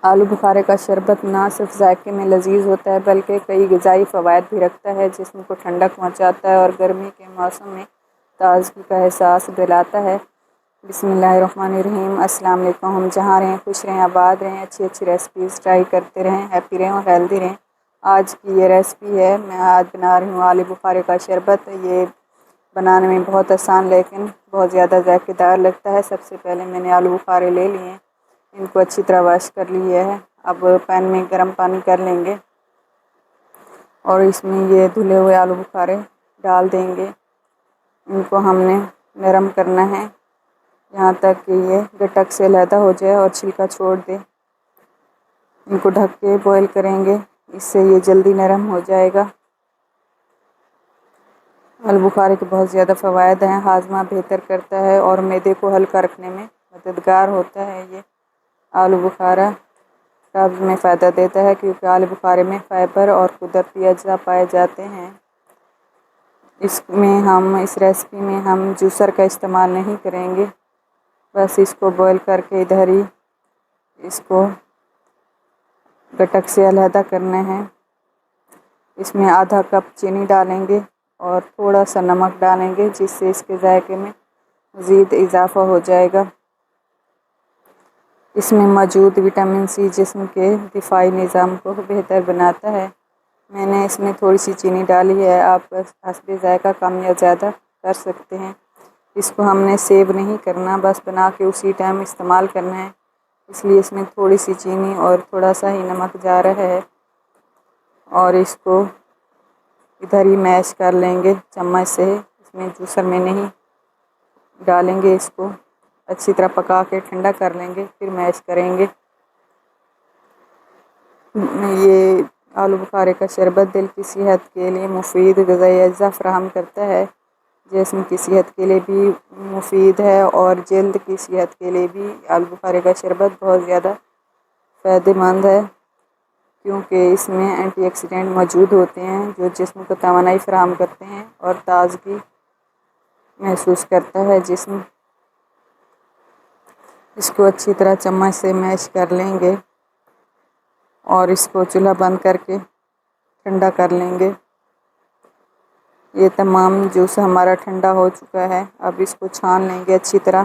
آلو بخارے کا شربت نہ صرف ذائقے میں لذیذ ہوتا ہے بلکہ کئی غذائی فوائد بھی رکھتا ہے، جسم کو ٹھنڈک پہنچاتا ہے اور گرمی کے موسم میں تازگی کا احساس دلاتا ہے۔ بسم اللہ الرحمن الرحیم۔ السلام علیکم۔ ہم جہاں رہیں خوش رہیں، آباد رہیں، اچھی ریسپیز ٹرائی کرتے رہیں، ہیپی رہیں اور ہیلدی رہیں۔ آج کی یہ ریسپی ہے، میں آج بنا رہی ہوں آلو بخارے کا شربت۔ یہ بنانے میں بہت آسان لیکن بہت زیادہ ذائقے دار لگتا ہے۔ سب سے پہلے میں نے آلو بخارے لے لیے ہیں، ان کو اچھی طرح واش کر لیا ہے۔ اب پین میں گرم پانی کر لیں گے اور اس میں یہ دھلے ہوئے آلو بخارے ڈال دیں گے۔ ان کو ہم نے نرم کرنا ہے یہاں تک کہ یہ گٹک سے علیحدہ ہو جائے اور چھلکا چھوڑ دے۔ ان کو ڈھک کے بوائل کریں گے، اس سے یہ جلدی نرم ہو جائے گا۔ آلو بخارے کے بہت زیادہ فوائد ہیں، ہاضمہ بہتر کرتا ہے اور معدے کو ہلکا رکھنے میں مددگار ہوتا ہے۔ یہ آلو بخارا قبض میں فائدہ دیتا ہے کیونکہ آلو بخارے میں فائبر اور قدرتی اجزاء پائے جاتے ہیں۔ اس ریسپی میں ہم جوسر کا استعمال نہیں کریں گے، بس اس کو بوائل کر کے ادھر ہی اس کو گٹک سے علیحدہ کرنا ہے۔ اس میں آدھا کپ چینی ڈالیں گے اور تھوڑا سا نمک ڈالیں گے، جس سے اس کے ذائقے میں مزید اضافہ ہو جائے گا۔ اس میں موجود وٹامن سی جسم کے دفاعی نظام کو بہتر بناتا ہے۔ میں نے اس میں تھوڑی سی چینی ڈالی ہے، آپ حسب ذائقہ کم یا زیادہ کر سکتے ہیں۔ اس کو ہم نے سیو نہیں کرنا، بس بنا کے اسی ٹائم استعمال کرنا ہے، اس لیے اس میں تھوڑی سی چینی اور تھوڑا سا ہی نمک جا رہا ہے۔ اور اس کو ادھر ہی میش کر لیں گے چمچ سے، اس میں جوسر میں نہیں ڈالیں گے۔ اس کو اچھی طرح پکا کے ٹھنڈا کر لیں گے، پھر میش کریں گے۔ یہ آلو بخارے کا شربت دل کی صحت کے لیے مفید غذائی اجزاء فراہم کرتا ہے، جسم کی صحت کے لیے بھی مفید ہے اور جلد کی صحت کے لیے بھی آلو بخارے کا شربت بہت زیادہ فائدہ مند ہے، کیونکہ اس میں اینٹی آکسیڈنٹ موجود ہوتے ہیں جو جسم کو توانائی فراہم کرتے ہیں اور تازگی محسوس کرتا ہے جسم۔ اس کو اچھی طرح چمچ سے میش کر لیں گے اور اس کو چولہا بند کر کے ٹھنڈا کر لیں گے۔ یہ تمام جوس ہمارا ٹھنڈا ہو چکا ہے، اب اس کو چھان لیں گے اچھی طرح۔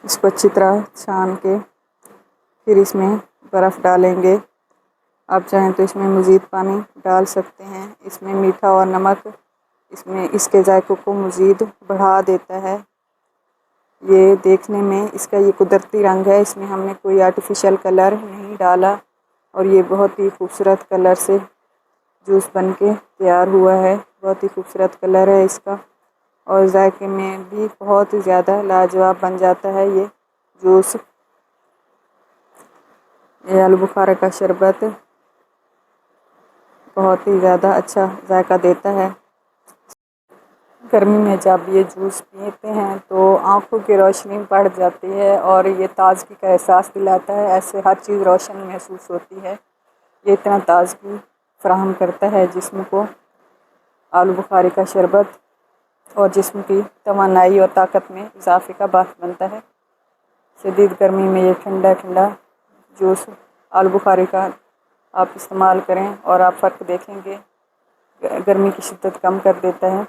اس کو اچھی طرح چھان کے پھر اس میں برف ڈالیں گے۔ آپ چاہیں تو اس میں مزید پانی ڈال سکتے ہیں۔ اس میں میٹھا اور نمک اس کے ذائقوں کو مزید بڑھا دیتا ہے۔ یہ دیکھنے میں اس کا یہ قدرتی رنگ ہے، اس میں ہم نے کوئی آرٹیفیشل کلر نہیں ڈالا اور یہ بہت ہی خوبصورت کلر سے جوس بن کے تیار ہوا ہے۔ بہت ہی خوبصورت کلر ہے اس کا اور ذائقے میں بھی بہت زیادہ لاجواب بن جاتا ہے یہ جوس۔ یہ آلو بخارے کا شربت بہت ہی زیادہ اچھا ذائقہ دیتا ہے۔ گرمی میں جب یہ جوس پیتے ہیں تو آنکھوں کی روشنی بڑھ جاتی ہے اور یہ تازگی کا احساس دلاتا ہے، ایسے ہر چیز روشن محسوس ہوتی ہے۔ یہ اتنا تازگی فراہم کرتا ہے جسم کو آلو بخارے کا شربت، اور جسم کی توانائی اور طاقت میں اضافے کا باعث بنتا ہے۔ شدید گرمی میں یہ ٹھنڈا ٹھنڈا جوس آلو بخارے کا آپ استعمال کریں اور آپ فرق دیکھیں گے، گرمی کی شدت کم کر دیتا ہے۔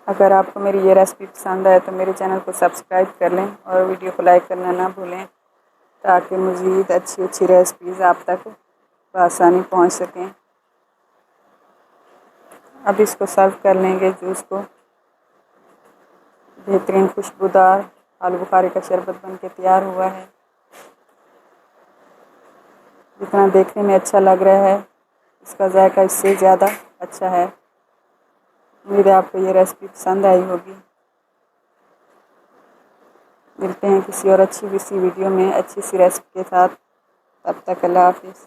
اگر آپ کو میری یہ ریسپی پسند آئے تو میرے چینل کو سبسکرائب کر لیں اور ویڈیو کو لائک کرنا نہ بھولیں، تاکہ مزید اچھی ریسپیز آپ تک بآسانی پہنچ سکیں۔ اب اس کو سرو کر لیں گے جوس کو۔ بہترین خوشبودار آلو بخارے کا شربت بن کے تیار ہوا ہے۔ جتنا دیکھنے میں اچھا لگ رہا ہے، اس کا ذائقہ اس سے زیادہ اچھا ہے۔ امید ہے آپ کو یہ ریسپی پسند آئی ہوگی۔ ملتے ہیں کسی اور اچھی ویڈیو میں اچھی سی ریسپی کے ساتھ، تب تک اللہ حافظ۔